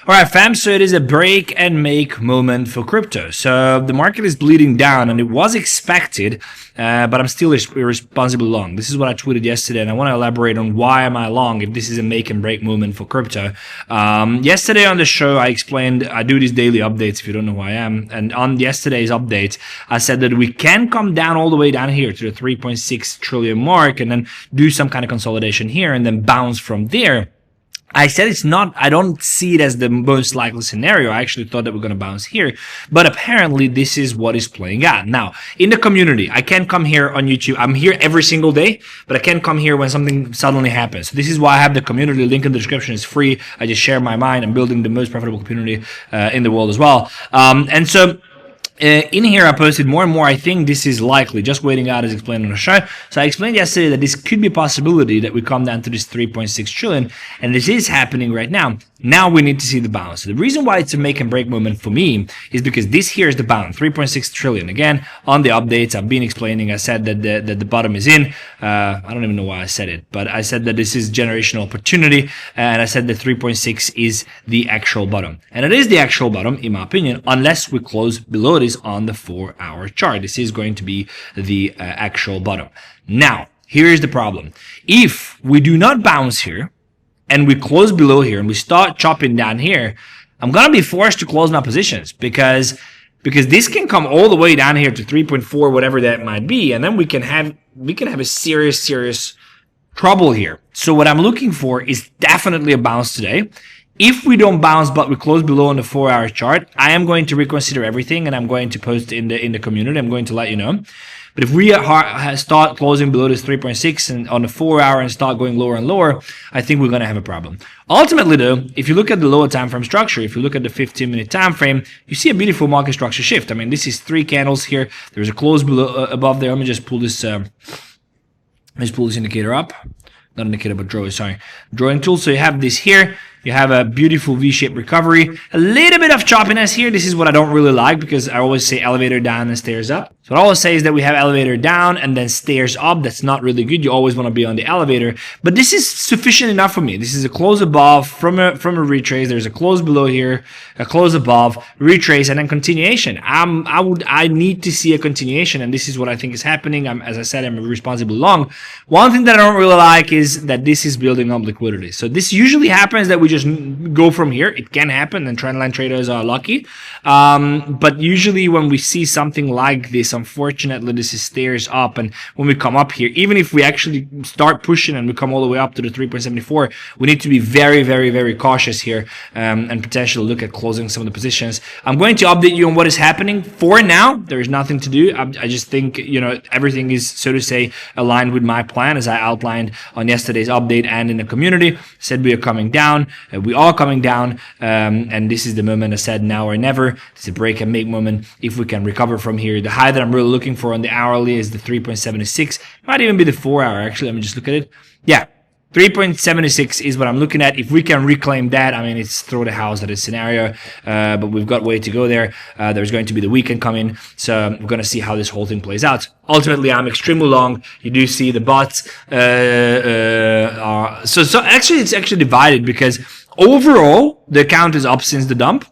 All right, fam, so it is a break and make moment for crypto. So the market is bleeding down, and it was expected, but I'm still irresponsibly long. This is what I tweeted yesterday, and I want to elaborate on why am I long if this is a make and break moment for crypto. Yesterday on the show, I explained, I do these daily updates if you don't know who I am, and on yesterday's update, I said that we can come down all the way down here to the 3.6 trillion mark and then do some kind of consolidation here and then bounce from there. I said it's not, I don't see it as the most likely scenario. I actually thought that we're going to bounce here, but apparently this is what is playing out. Now, in the community, I can't come here on YouTube. I'm here every single day, but I can't come here when something suddenly happens. This is why I have the community link in the description. It's free. I just share my mind. I'm building the most profitable community in the world as well. In here, I posted more and more. I think this is likely, just waiting out as explained on the show. So I explained yesterday that this could be a possibility that we come down to this 3.6 trillion, and this is happening right now. Now we need to see the bounce. So the reason why it's a make and break moment for me is because this here is the bounce, 3.6 trillion. Again, on the updates, I've been explaining, I said that the bottom is in. I don't even know why I said it, but I said that this is generational opportunity, and I said that 3.6 is the actual bottom. And it is the actual bottom, in my opinion, unless we close below this on the 4-hour chart. This is going to be the actual bottom. Now, here is the problem. If we do not bounce here, and we close below here, and we start chopping down here, I'm going to be forced to close my positions because this can come all the way down here to 3.4, whatever that might be, and then we can have a serious trouble here. So what I'm looking for is definitely a bounce today. If we don't bounce, but we close below on the 4-hour chart, I am going to reconsider everything, and I'm going to post in the community. I'm going to let you know. But if we start closing below this 3.6 and on the 4-hour and start going lower and lower, I think we're going to have a problem. Ultimately, though, if you look at the lower time frame structure, if you look at the 15-minute time frame, you see a beautiful market structure shift. I mean, this is 3 candles here. There's a close below above there. Let me just pull this. Let's pull this indicator up. Not indicator, but drawing tool. So you have this here. You have a beautiful V-shaped recovery. A little bit of choppiness here. This is what I don't really like because I always say elevator down and stairs up. So what I always say is that we have elevator down and then stairs up. That's not really good. You always want to be on the elevator. But this is sufficient enough for me. This is a close above from a retrace. There's a close below here, a close above, retrace, and then continuation. I need to see a continuation, and this is what I think is happening. As I said, I'm responsible long. One thing that I don't really like is that this is building up liquidity. So this usually happens that we just go from here. It can happen, and trendline traders are lucky. But usually when we see something like this, unfortunately, this is stairs up, and when we come up here, even if we actually start pushing and we come all the way up to the 3.74, we need to be very cautious here and potentially look at closing some of the positions. I'm going to update you on what is happening. For now, there is nothing to do. I just think, everything is, so to say, aligned with my plan as I outlined on yesterday's update and in the community. I said we are coming down. We are coming down, and this is the moment. I said now or never. It's a break and make moment. If we can recover from here, the high that I'm really looking for on the hourly is the 3.76. Might even be the 4-hour. Actually, let me just look at it. Yeah, 3.76 is what I'm looking at. If we can reclaim that, I mean, it's throw the house at a scenario, but we've got way to go there. There's going to be the weekend coming, so we're going to see how this whole thing plays out. Ultimately, I'm extremely long. You do see the bots so actually it's actually divided because overall the account is up since the dump.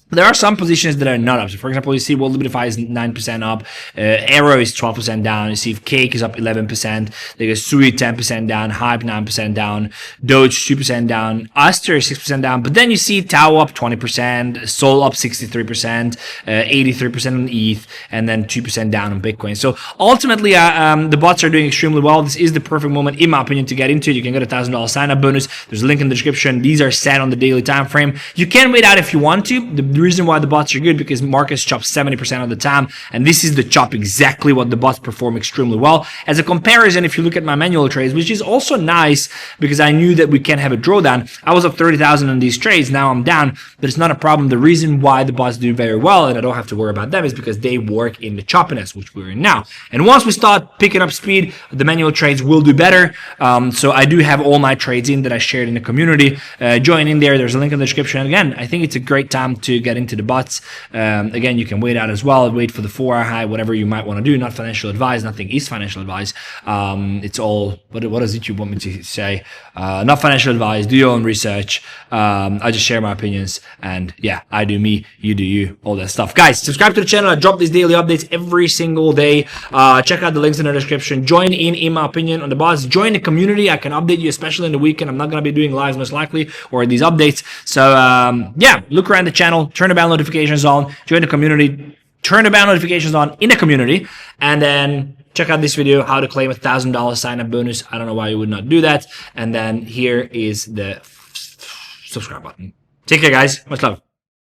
There are some positions that are not up. So, for example, you see 𝗦𝗢𝗢𝗔𝗍 is 9% up, Arrow is 12% down. You see Cake is up 11%. There's Sui 10% down, Hype 9% down, Doge 2% down, Aster 6% down. But then you see Tau up 20%, Sol up 63%, 83% on ETH, and then 2% down on Bitcoin. So ultimately, the bots are doing extremely well. This is the perfect moment, in my opinion, to get into it. You can get a $1,000 sign-up bonus. There's a link in the description. These are set on the daily time frame. You can wait out if you want to. The reason why the bots are good because markets chop 70% of the time, and this is the chop exactly what the bots perform extremely well. As a comparison, if you look at my manual trades, which is also nice because I knew that we can have a drawdown. I was up 30,000 on these trades. Now I'm down, but it's not a problem. The reason why the bots do very well and I don't have to worry about them is because they work in the choppiness, which we're in now. And once we start picking up speed, the manual trades will do better. So I do have all my trades in that I shared in the community. Join in there. There's a link in the description. And again, I think it's a great time to get into the bots. Again, you can wait out as well, wait for the 4-hour high, whatever you might want to do. Not financial advice, nothing is financial advice. It's all, what does YouTube want me to say? Not financial advice, do your own research. I just share my opinions, and yeah, I do me, you do you, all that stuff. Guys, subscribe to the channel. I drop these daily updates every single day. Check out the links in the description. Join in my opinion, on the bots. Join the community. I can update you, especially in the weekend. I'm not going to be doing lives most likely, or these updates. So yeah, look around the channel, turn the bell notifications on, join the community, turn the bell notifications on in the community, and then check out this video, how to claim $1,000 sign-up bonus. I don't know why you would not do that. And then here is the subscribe button. Take care, guys. Much love.